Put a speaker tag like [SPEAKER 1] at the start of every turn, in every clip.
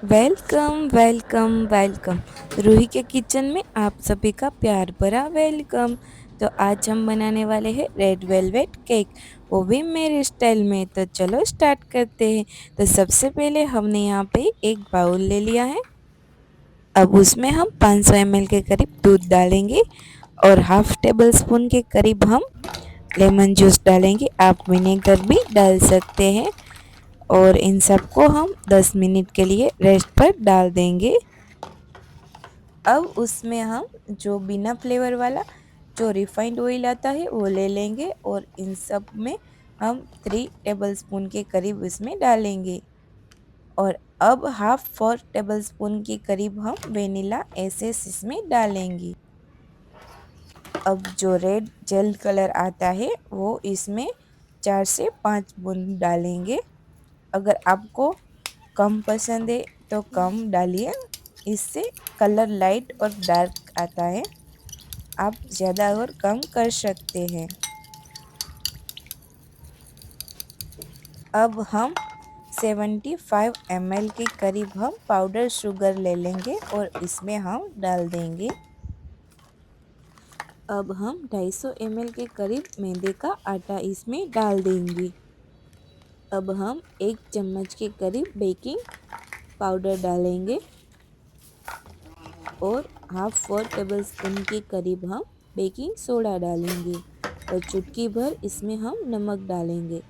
[SPEAKER 1] Welcome welcome welcome. Ruhi के kitchen में आप सभी का प्यार भरा वेलकम। तो आज हम बनाने वाले हैं रेड वेलवेट केक, वो भी मेरे स्टाइल में। तो चलो स्टार्ट करते हैं। तो सबसे पहले हमने यहाँ पे एक बाउल ले लिया है। अब उसमें हम 500 ml के करीब दूध डालेंगे और हाफ टेबल स्पून के करीब हम लेमन जूस डालेंगे। आप विनेगर भी डाल सकते हैं। और इन सबको हम 10 मिनट के लिए रेस्ट पर डाल देंगे। अब उसमें हम जो बिना फ्लेवर वाला जो रिफाइंड ऑयल आता है वो ले लेंगे और इन सब में हम 3 टेबलस्पून के करीब इसमें डालेंगे। और अब हाफ 4 टेबलस्पून के करीब हम वेनिला एसेंस इसमें डालेंगे। अब जो रेड जेल कलर आता है वो इसमें 4 से 5 बूंद डालेंगे। अगर आपको कम पसंद है तो कम डालिए, इससे कलर लाइट और डार्क आता है। आप ज़्यादा और कम कर सकते हैं। अब हम 75 ml के करीब हम पाउडर शुगर ले लेंगे और इसमें हम डाल देंगे। अब हम 250 ml के करीब मैदे का आटा इसमें डाल देंगे। अब हम 1 चम्मच के करीब बेकिंग पाउडर डालेंगे और हाफ 4 टेबलस्पून के करीब हम बेकिंग सोडा डालेंगे और चुटकी भर इसमें हम नमक डालेंगे।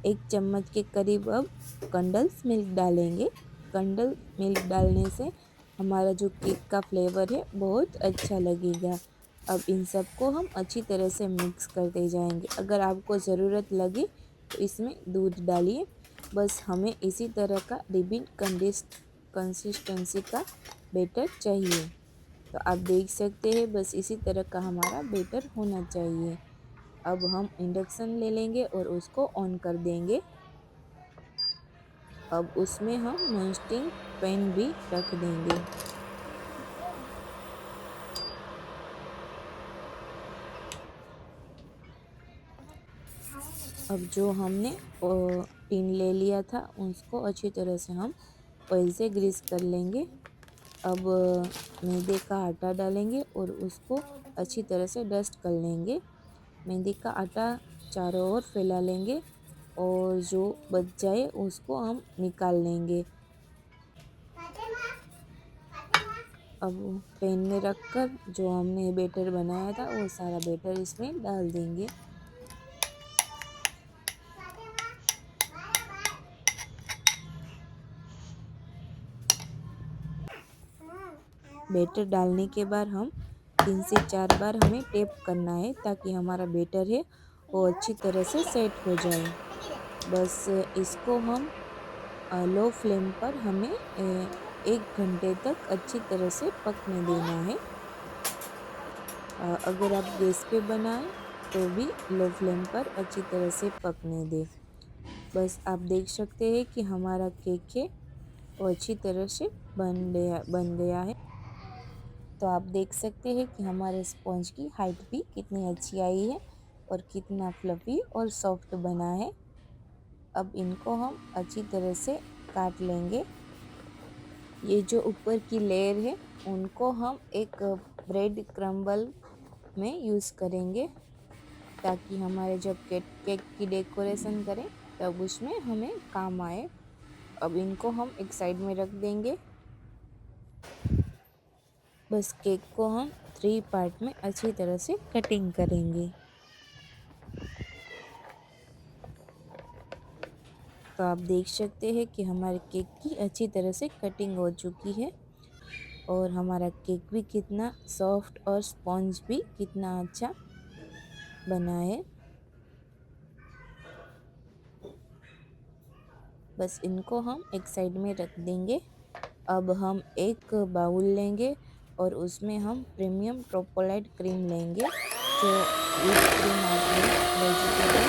[SPEAKER 1] 1 चम्मच के करीब अब कंडेंस मिल्क डालेंगे। कंडेंस मिल्क डालने से हमारा जो केक का फ्लेवर है बहुत अच्छा लगेगा। अब इन सबको हम अच्छी तरह से मिक्स करते जाएंगे। अगर आपको ज़रूरत लगे तो इसमें दूध डालिए। बस हमें इसी तरह का रिबिन कंसिस्टेंसी का बैटर चाहिए। तो आप देख सकते हैं बस इसी तरह का हमारा बैटर होना चाहिए। अब हम इंडक्शन ले लेंगे और उसको ऑन कर देंगे। अब उसमें हम नॉनस्टिक पैन भी रख देंगे। अब जो हमने टिन ले लिया था उसको अच्छी तरह से हम ऑयल से ग्रीस कर लेंगे। अब मैदे का आटा डालेंगे और उसको अच्छी तरह से डस्ट कर लेंगे। मैदे का आटा चारों ओर फैला लेंगे और जो बच जाए उसको हम निकाल लेंगे। अब पैन में रखकर जो हमने बैटर बनाया था वो सारा बैटर इसमें डाल देंगे। बैटर डालने के बाद हम 3 से 4 बार हमें टैप करना है ताकि हमारा बैटर है वो अच्छी तरह से सेट हो जाए। बस इसको हम लो फ्लेम पर हमें 1 घंटे तक अच्छी तरह से पकने देना है। अगर आप गैस पे बनाएं तो भी लो फ्लेम पर अच्छी तरह से पकने दें। बस आप देख सकते हैं कि हमारा केक है वो अच्छी तरह से बन गया है। तो आप देख सकते हैं कि हमारे स्पॉन्ज की हाइट भी कितनी अच्छी आई है और कितना फ्लफी और सॉफ्ट बना है। अब इनको हम अच्छी तरह से काट लेंगे। ये जो ऊपर की लेयर है उनको हम एक ब्रेड क्रम्बल में यूज़ करेंगे ताकि हमारे जब केक की डेकोरेशन करें तब उसमें हमें काम आए। अब इनको हम एक साइड में रख देंगे। बस केक को हम 3 पार्ट में अच्छी तरह से कटिंग करेंगे। तो आप देख सकते हैं कि हमारे केक की अच्छी तरह से कटिंग हो चुकी है और हमारा केक भी कितना सॉफ्ट और स्पॉन्ज भी कितना अच्छा बना है। बस इनको हम एक साइड में रख देंगे। अब हम एक बाउल लेंगे और उसमें हम प्रीमियम ट्रोपोलाइट क्रीम लेंगे। जो व्हिप क्रीम आती है वेजिटेबल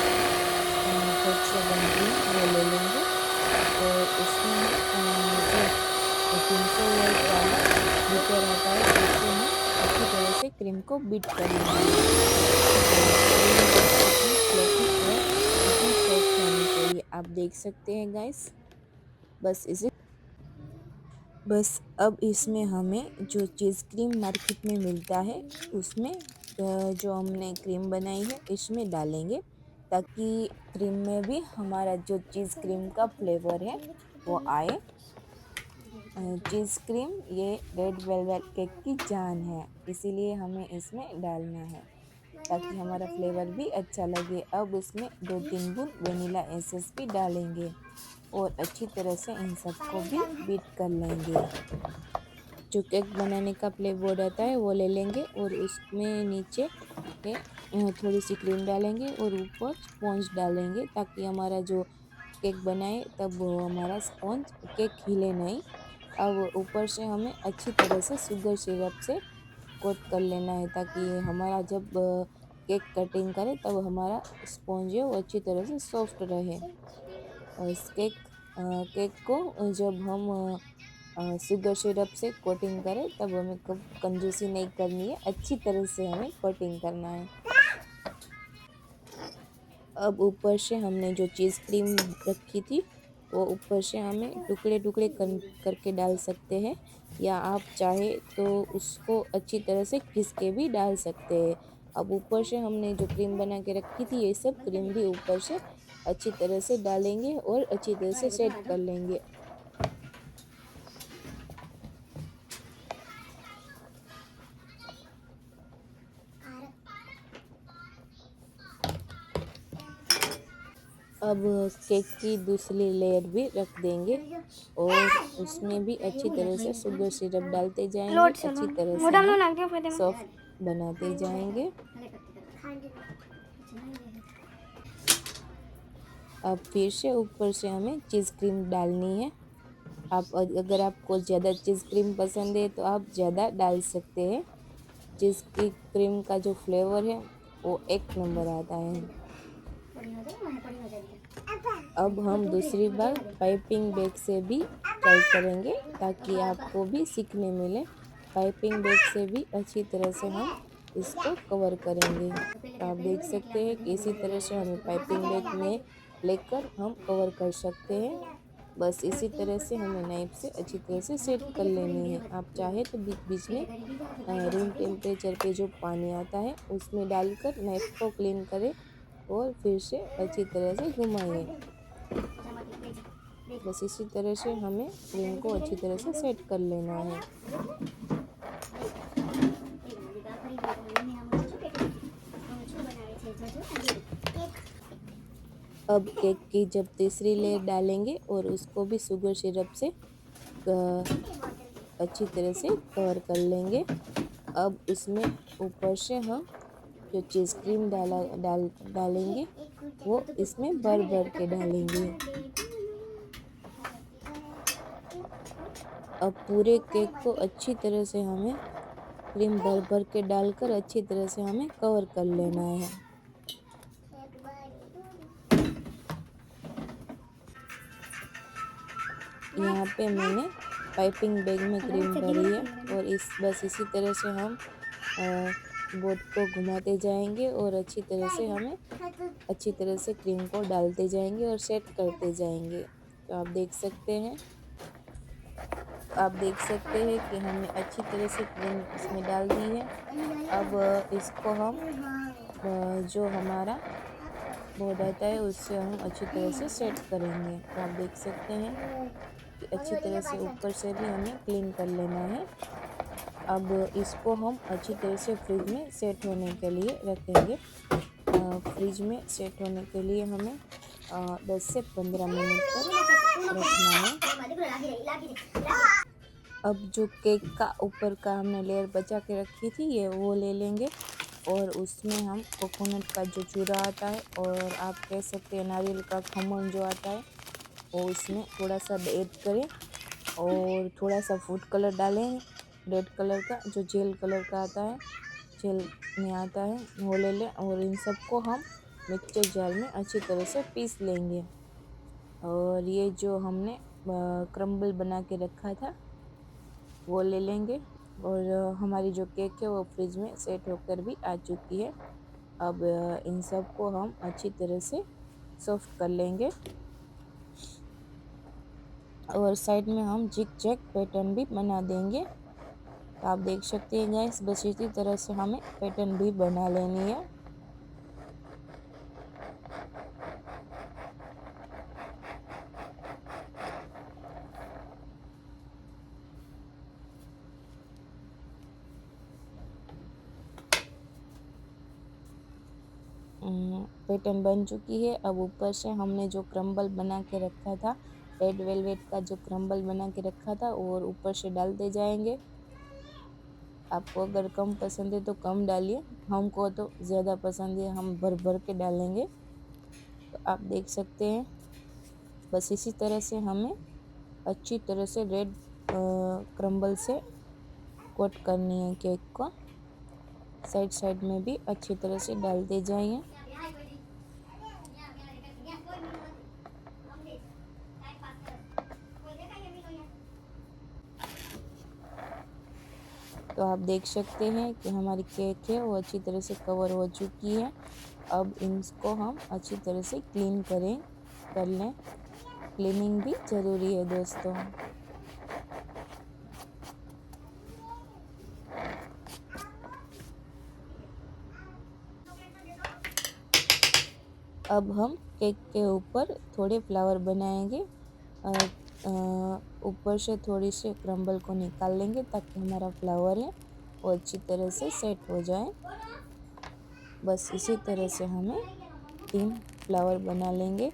[SPEAKER 1] फूड से बनती है वो ले लेंगे और उसमें जो 300 वाट वाला बीटर आता है उससे हम अच्छी तरह से क्रीम को बीट कर लेंगे। क्रीम बस कितनी फ्लफी और कितनी सॉफ्ट होनी चाहिए आप देख सकते हैं गाइस। बस इसे बस अब इसमें हमें जो चीज़ क्रीम मार्केट में मिलता है उसमें जो हमने क्रीम बनाई है इसमें डालेंगे, ताकि क्रीम में भी हमारा जो चीज़ क्रीम का फ्लेवर है वो आए। चीज़ क्रीम ये रेड वेलवेट केक की जान है, इसीलिए हमें इसमें डालना है ताकि हमारा फ्लेवर भी अच्छा लगे। अब इसमें 2-3 बूंद वनीला एसेंस भी डालेंगे और अच्छी तरह से इन सबको भी बीट कर लेंगे। जो केक बनाने का प्ले बोर्ड आता है वो ले लेंगे और उसमें नीचे थोड़ी सी क्रीम डालेंगे और ऊपर स्पॉन्ज डालेंगे, ताकि हमारा जो केक बनाए तब वो हमारा स्पॉन्ज केक हिले नहीं। अब ऊपर से हमें अच्छी तरह से शुगर सिरप से कोट कर लेना है, ताकि हमारा जब केक कटिंग करें तब हमारा स्पॉन्ज है वो अच्छी तरह से सॉफ्ट रहे। और इस केक को जब हम शुगर सिरप से कोटिंग करें तब हमें कब कंजूसी नहीं करनी है, अच्छी तरह से हमें कोटिंग करना है। अब ऊपर से हमने जो चीज़ क्रीम रखी थी वो ऊपर से हमें टुकड़े टुकड़े करके डाल सकते हैं, या आप चाहे तो उसको अच्छी तरह से घिस के भी डाल सकते हैं। अब ऊपर से हमने जो क्रीम बना के रखी थी ये सब क्रीम भी ऊपर से अच्छी तरह से डालेंगे और अच्छी तरह से सेट कर लेंगे। अब केक की दूसरी लेयर भी रख देंगे और उसमें भी अच्छी तरह से शुगर सिरप डालते जाएंगे, अच्छी तरह से हम सॉफ्ट बनाते जाएंगे। अब फिर से ऊपर से हमें चीज़ क्रीम डालनी है। आप अगर आपको ज़्यादा चीज़ क्रीम पसंद है तो आप ज़्यादा डाल सकते हैं। चीज़ की क्रीम का जो फ्लेवर है वो एक नंबर आता है। अब हम दूसरी बार पाइपिंग बैग से भी ट्राई करेंगे, ताकि आपको भी सीखने मिले। पाइपिंग बैग से भी अच्छी तरह से हम इसको कवर करेंगे। तो आप देख सकते हैं कि इसी तरह से हमें पाइपिंग बैग में लेकर हम कवर कर सकते हैं। बस इसी तरह से हमें नाइफ से अच्छी तरह से सेट कर लेनी है। आप चाहे तो बीच बीच में रूम टेम्परेचर पे जो पानी आता है उसमें डालकर नाइफ को क्लीन करें और फिर से अच्छी तरह से घुमाइए। बस इसी तरह से हमें क्रीम को अच्छी तरह से सेट कर लेना है। अब केक की जब तीसरी लेयर डालेंगे और उसको भी शुगर सिरप से अच्छी तरह से कवर कर लेंगे। अब उसमें ऊपर से हम जो चीज़ क्रीम डालेंगे वो इसमें भर भर के डालेंगे। अब पूरे केक को अच्छी तरह से हमें क्रीम भर भर के डालकर अच्छी तरह से हमें कवर कर लेना है। यहाँ पे मैंने पाइपिंग बैग में क्रीम भरी है और बस इसी तरह से हम बोर्ड को घुमाते जाएंगे और अच्छी तरह से क्रीम को डालते जाएंगे और सेट करते जाएंगे। तो आप देख सकते हैं कि हमने अच्छी तरह से क्रीम इसमें डाल दी है। अब इसको हम जो हमारा बोर्ड आता है उससे हम अच्छी तरह से सेट करेंगे। तो आप देख सकते हैं कि अच्छी तरह से ऊपर से भी हमें क्लीन कर लेना है। अब इसको हम अच्छी तरह से फ्रिज में सेट होने के लिए रखेंगे। फ्रिज में सेट होने के लिए हमें 10 से 15 मिनट तक रखना है। अब जो केक का ऊपर का हमने लेयर बचा के रखी थी ये वो ले लेंगे और उसमें हम कोकोनट का जो चूरा आता है और आप कह सकते हैं नारियल का खमन जो आता है वो इसमें थोड़ा सा ऐड करें और थोड़ा सा फूड कलर डालें, रेड कलर का जो जेल कलर का आता है, जेल में आता है वो ले लें और इन सबको हम मिक्सचर जार में अच्छी तरह से पीस लेंगे। और ये जो हमने क्रम्बल बना के रखा था वो ले लेंगे और हमारी जो केक है वो फ्रिज में सेट होकर भी आ चुकी है। अब इन सब को हम अच्छी तरह से सॉफ्ट कर लेंगे। और साइड में हम जिग जैग पैटर्न भी बना देंगे। तो आप देख सकते हैं गाइस, बस इसी तरह से हमें पैटर्न भी बना लेनी है। पैटर्न बन चुकी है। अब ऊपर से हमने जो क्रम्बल बना के रखा था, रेड वेलवेट का जो क्रम्बल बना के रखा था, और ऊपर से डालते जाएंगे। आपको अगर कम पसंद है तो कम डालिए, हमको तो ज़्यादा पसंद है, हम भर भर के डालेंगे। तो आप देख सकते हैं, बस इसी तरह से हमें अच्छी तरह से रेड क्रम्बल से कोट करनी है केक को। साइड साइड में भी अच्छी तरह से डालते जाइए। तो आप देख सकते हैं कि हमारी केक है वो अच्छी तरह से कवर हो चुकी है। अब इसको हम अच्छी तरह से कर लें। क्लीनिंग भी ज़रूरी है दोस्तों। अब हम केक के ऊपर थोड़े फ्लावर बनाएंगे। ऊपर से थोड़ी सी क्रम्बल को निकाल लेंगे ताकि हमारा फ्लावर है वो अच्छी तरह से सेट हो जाए। बस इसी तरह से हमें 3 फ्लावर बना लेंगे।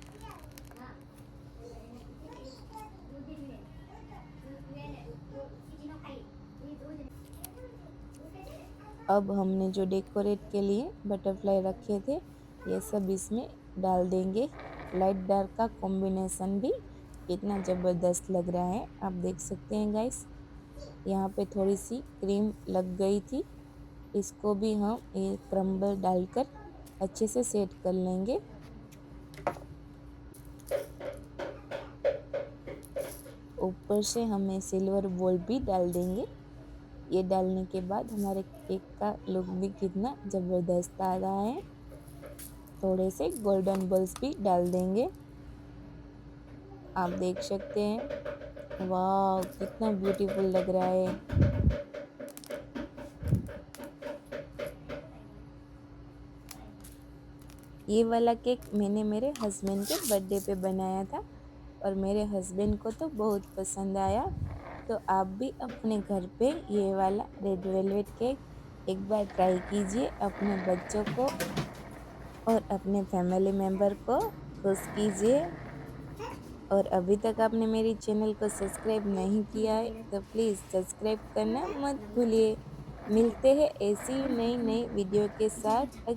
[SPEAKER 1] अब हमने जो डेकोरेट के लिए बटरफ्लाई रखे थे, ये सब इसमें डाल देंगे। लाइट डार्क का कॉम्बिनेशन भी कितना ज़बरदस्त लग रहा है, आप देख सकते हैं गाइस। यहाँ पे थोड़ी सी क्रीम लग गई थी, इसको भी हम ये क्रम्बल डालकर अच्छे से सेट कर लेंगे। ऊपर से हमें सिल्वर बॉल भी डाल देंगे। ये डालने के बाद हमारे केक का लुक भी कितना ज़बरदस्त आ रहा है। थोड़े से गोल्डन बॉल्स भी डाल देंगे। आप देख सकते हैं, वाह कितना ब्यूटीफुल लग रहा है। ये वाला केक मैंने मेरे हस्बैंड के बर्थडे पे बनाया था और मेरे हस्बैंड को तो बहुत पसंद आया। तो आप भी अपने घर पे ये वाला रेड वेलवेट केक एक बार ट्राई कीजिए, अपने बच्चों को और अपने फैमिली मेम्बर को खुश कीजिए। और अभी तक आपने मेरी चैनल को सब्सक्राइब नहीं किया है तो प्लीज़ सब्सक्राइब करना मत भूलिए। मिलते हैं ऐसी नई नई वीडियो के साथ अगली